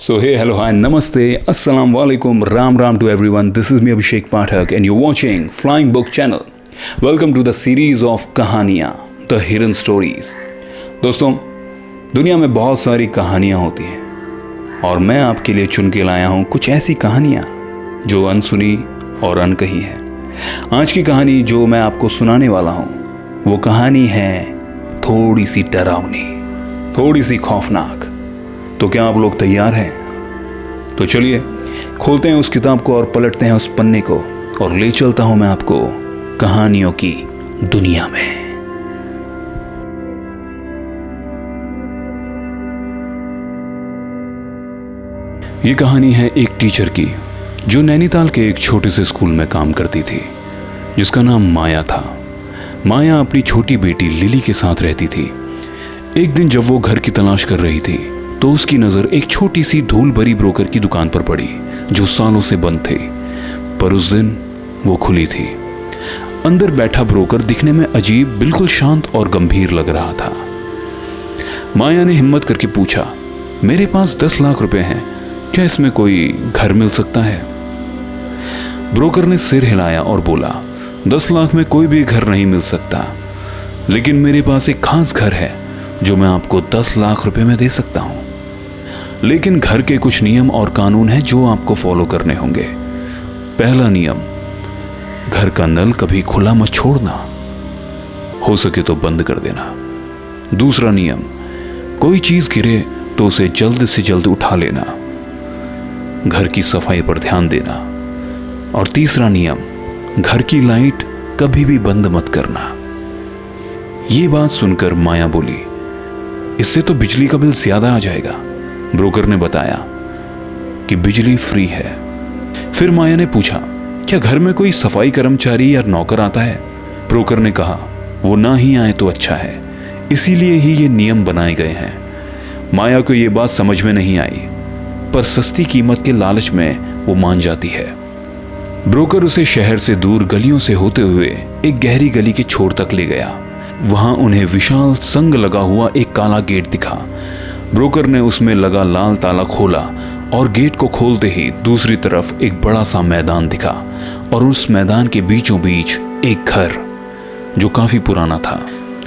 So hey, hello, hi, namaste, assalamu alaikum, ram ram to everyone. This is me Abhishek Pathak and you're watching Flying Book Channel. Welcome to the series of कहानियाँ, The Hidden Stories. दोस्तों, दुनिया में बहुत सारी कहानियाँ होती हैं और मैं आपके लिए चुन के लाया हूँ कुछ ऐसी कहानियाँ जो अनसुनी और अनकही हैं। आज की कहानी जो मैं आपको सुनाने वाला हूँ वो कहानी है थोड़ी सी डरावनी, थोड़ी सी खौफनाक। तो क्या आप लोग तैयार हैं? तो चलिए खोलते हैं उस किताब को और पलटते हैं उस पन्ने को और ले चलता हूं मैं आपको कहानियों की दुनिया में। ये कहानी है एक टीचर की जो नैनीताल के एक छोटे से स्कूल में काम करती थी, जिसका नाम माया था। माया अपनी छोटी बेटी लिली के साथ रहती थी। एक दिन जब वो घर की तलाश कर रही थी तो उसकी नजर एक छोटी सी धूल भरी ब्रोकर की दुकान पर पड़ी जो सालों से बंद थी, पर उस दिन वो खुली थी। अंदर बैठा ब्रोकर दिखने में अजीब, बिल्कुल शांत और गंभीर लग रहा था। माया ने हिम्मत करके पूछा, मेरे पास 10 लाख रुपए हैं, क्या इसमें कोई घर मिल सकता है? ब्रोकर ने सिर हिलाया और बोला, 10 लाख में कोई भी घर नहीं मिल सकता, लेकिन मेरे पास एक खास घर है जो मैं आपको 10 लाख रुपए में दे सकता हूं। लेकिन घर के कुछ नियम और कानून हैं जो आपको फॉलो करने होंगे। पहला नियम, घर का नल कभी खुला मत छोड़ना, हो सके तो बंद कर देना। दूसरा नियम, कोई चीज गिरे तो उसे जल्द से जल्द उठा लेना, घर की सफाई पर ध्यान देना। और तीसरा नियम, घर की लाइट कभी भी बंद मत करना। ये बात सुनकर माया बोली, इससे तो बिजली का बिल ज्यादा आ जाएगा। ब्रोकर ने बताया कि बिजली फ्री है। फिर माया ने पूछा, क्या घर में कोई सफाई कर्मचारी या नौकर आता है? ब्रोकर ने कहा, वो ना ही आए तो अच्छा है, इसीलिए ही ये नियम बनाए गए हैं। माया को ये बात समझ में नहीं आई, पर सस्ती कीमत के लालच में वो मान जाती है। ब्रोकर उसे शहर से दूर गलियों से होते हुए एक गहरी गली के छोर तक ले गया। वहां उन्हें विशाल संग लगा हुआ एक काला गेट दिखा। ब्रोकर ने उसमें लगा लाल ताला खोला और गेट को खोलते ही दूसरी तरफ एक बड़ा सा मैदान दिखा और उस मैदान के बीचों बीच एक घर जो काफी पुराना था।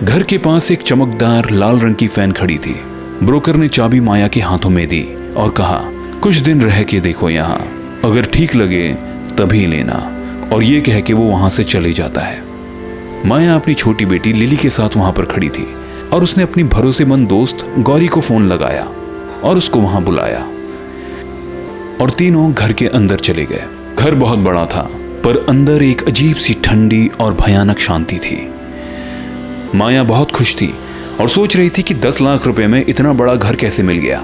घर के पास एक चमकदार लाल रंग की फैन खड़ी थी। ब्रोकर ने चाबी माया के हाथों में दी और कहा, कुछ दिन रह के देखो यहाँ, अगर ठीक लगे तभी लेना। और ये कह के वो वहां से चले जाता है। माया अपनी छोटी बेटी लिली के साथ वहां पर खड़ी थी और उसने अपनी भरोसेमंद दोस्त गौरी को फोन लगाया और उसको वहां बुलाया और तीनों घर के अंदर चले गए। घर बहुत बड़ा था, पर अंदर एक अजीब सी ठंडी और भयानक शांति थी। माया बहुत खुश थी और सोच रही थी कि 10 लाख रुपए में इतना बड़ा घर कैसे मिल गया।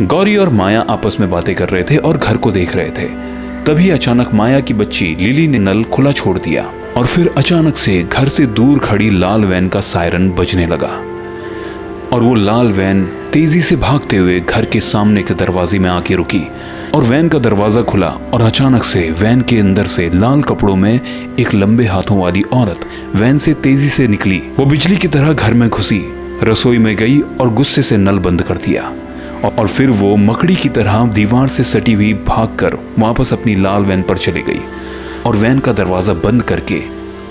गौरी और माया आपस में बातें कर रहे थे और घर को देख रहे थे। तभी अचानक माया की बच्ची लिली ने नल खुला छोड़ दिया और फिर अचानक से घर से दूर खड़ी लाल वैन का सायरन बजने लगा और वो लाल वैन तेजी से भागते हुए घर के सामने के दरवाजे में आके रुकी और वैन का दरवाजा खुला और अचानक से वैन के अंदर से लाल कपड़ों में एक लंबे हाथों वाली औरत वैन से तेजी से निकली। वो बिजली की तरह घर में घुसी, रसोई में गई और गुस्से से नल बंद कर दिया और फिर वो मकड़ी की तरह दीवार से सटी हुई भागकर वापस अपनी लाल वैन पर चली गई और वैन का दरवाजा बंद करके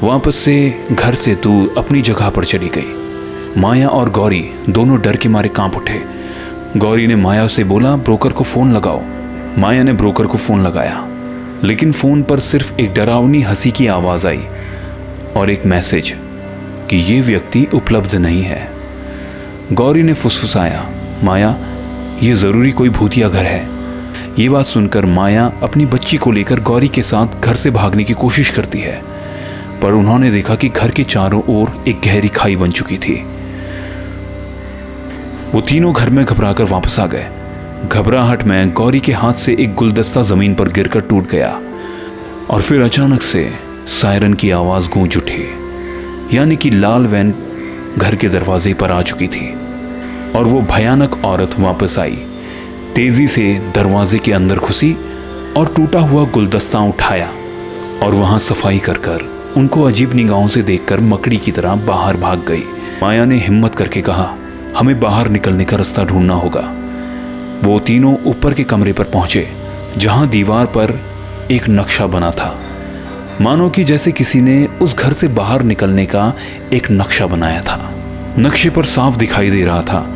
वापस से घर से दूर अपनी जगह पर चली गई। माया और गौरी दोनों डर के मारे कांप उठे। गौरी ने माया से बोला, ब्रोकर को फोन लगाओ। माया ने ब्रोकर को फोन लगाया, लेकिन फोन पर सिर्फ एक डरावनी हंसी की आवाज आई और एक मैसेज कि ये व्यक्ति उपलब्ध नहीं है। गौरी ने फुसफुसाया, माया ये जरूरी कोई भूतिया घर है। ये बात सुनकर माया अपनी बच्ची को लेकर गौरी के साथ घर से भागने की कोशिश करती है, पर उन्होंने देखा कि घर के चारों ओर एक गहरी खाई बन चुकी थी। वो तीनों घर में घबराकर वापस आ गए। घबराहट में गौरी के हाथ से एक गुलदस्ता जमीन पर गिरकर टूट गया और फिर अचानक से सायरन की आवाज गूंज उठी, यानी कि लाल वैन घर के दरवाजे पर आ चुकी थी और वो भयानक औरत वापस आई, तेजी से दरवाजे के अंदर घुसी और टूटा हुआ गुलदस्ता उठाया और वहां सफाई कर उनको अजीब निगाहों से देखकर मकड़ी की तरह बाहर भाग गई। माया ने हिम्मत करके कहा, हमें बाहर निकलने का रास्ता ढूंढना होगा। वो तीनों ऊपर के कमरे पर पहुंचे जहां दीवार पर एक नक्शा बना था, मानो कि जैसे किसी ने उस घर से बाहर निकलने का एक नक्शा बनाया था। नक्शे पर साफ दिखाई दे रहा था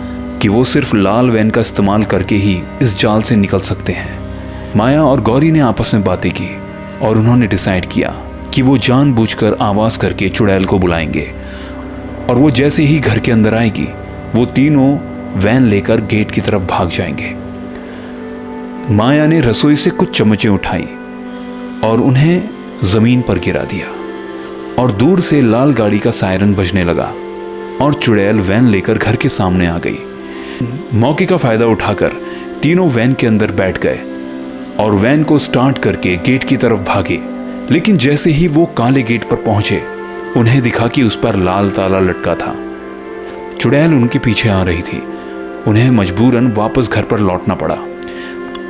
कि वो सिर्फ लाल वैन का इस्तेमाल करके ही इस जाल से निकल सकते हैं। माया और गौरी ने आपस में बातें की और उन्होंने डिसाइड किया कि वो जानबूझकर आवाज करके चुड़ैल को बुलाएंगे, और वो जैसे ही घर के अंदर आएगी वो तीनों वैन लेकर गेट की तरफ भाग जाएंगे। माया ने रसोई से कुछ चम्मचें उठाई और उन्हें जमीन पर गिरा दिया, और दूर से लाल गाड़ी का सायरन बजने लगा और चुड़ैल वैन लेकर घर के सामने आ गई। मौके का फायदा उठाकर तीनों वैन के अंदर बैठ गए और वैन को स्टार्ट करके गेट की तरफ भागे। लेकिन जैसे ही वो काले गेट पर पहुंचे उन्हें दिखा कि उस पर लाल ताला लटका था। चुड़ैल उनके पीछे आ रही थी। उन्हें मजबूरन वापस घर पर लौटना पड़ा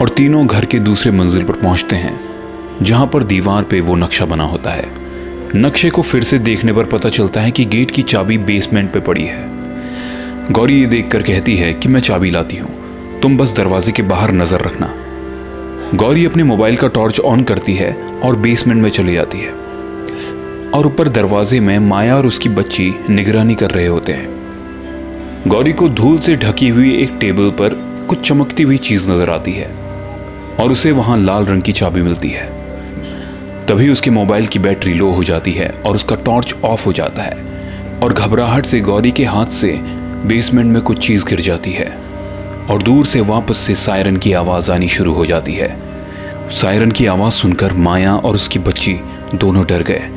और तीनों घर के दूसरे मंजिल पर पहुंचते हैं जहां पर दीवार पे वो नक्शा बना होता है। नक्शे को फिर से देखने पर पता चलता है कि गेट की चाबी बेसमेंट पे पड़ी है। गौरी ये देखकर कहती है कि मैं चाबी लाती हूँ, तुम बस दरवाजे के बाहर नजर रखना। गौरी अपने मोबाइल का टॉर्च ऑन करती है और बेसमेंट में चली जाती है, और ऊपर दरवाजे में माया और उसकी बच्ची निगरानी कर रहे होते हैं। गौरी को धूल से ढकी हुई एक टेबल पर कुछ चमकती हुई चीज नजर आती है और उसे वहां लाल रंग की चाबी मिलती है। तभी उसके मोबाइल की बैटरी लो हो जाती है और उसका टॉर्च ऑफ हो जाता है, और घबराहट से गौरी के हाथ से बेसमेंट में कुछ चीज गिर जाती है और दूर से वापस से सायरन की आवाज आनी शुरू हो जाती है। सायरन की आवाज सुनकर माया और उसकी बच्ची दोनों डर गए।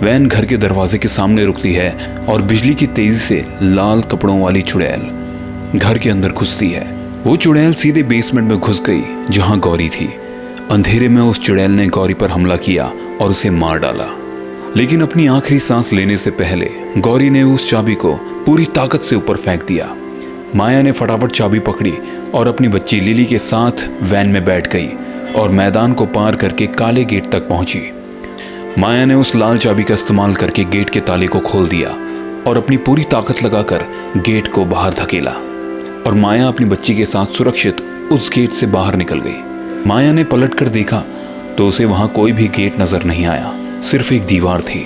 वैन घर के दरवाजे के सामने रुकती है और बिजली की तेजी से लाल कपड़ों वाली चुड़ैल घर के अंदर घुसती है। वो चुड़ैल सीधे बेसमेंट में घुस गई जहां गौरी थी। अंधेरे में उस चुड़ैल ने गौरी पर हमला किया और उसे मार डाला। लेकिन अपनी आखिरी सांस लेने से पहले गौरी ने उस चाबी को पूरी ताकत से ऊपर फेंक दिया। माया ने फटाफट चाबी पकड़ी और अपनी बच्ची लिली के साथ वैन में बैठ गई और मैदान को पार करके काले गेट तक पहुंची। माया ने उस लाल चाबी का इस्तेमाल करके गेट के ताले को खोल दिया और अपनी पूरी ताकत लगाकर गेट को बाहर धकेला, और माया अपनी बच्ची के साथ सुरक्षित उस गेट से बाहर निकल गई। माया ने पलटकर देखा तो उसे वहां कोई भी गेट नजर नहीं आया, सिर्फ एक दीवार थी।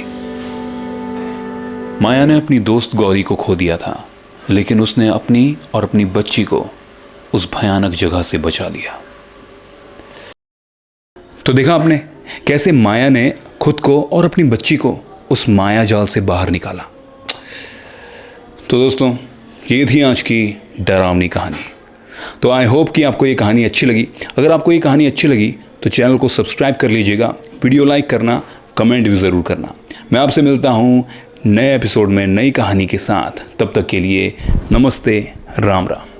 माया ने अपनी दोस्त गौरी को खो दिया था, लेकिन उसने अपनी और अपनी बच्ची को उस भयानक जगह से बचा लिया। तो देखा आपने कैसे माया ने खुद को और अपनी बच्ची को उस माया जाल से बाहर निकाला। तो दोस्तों, ये थी आज की डरावनी कहानी। तो आई होप कि आपको ये कहानी अच्छी लगी। अगर आपको ये कहानी अच्छी लगी तो चैनल को सब्सक्राइब कर लीजिएगा, वीडियो लाइक करना, कमेंट भी ज़रूर करना। मैं आपसे मिलता हूँ नए एपिसोड में नई कहानी के साथ। तब तक के लिए नमस्ते, राम राम।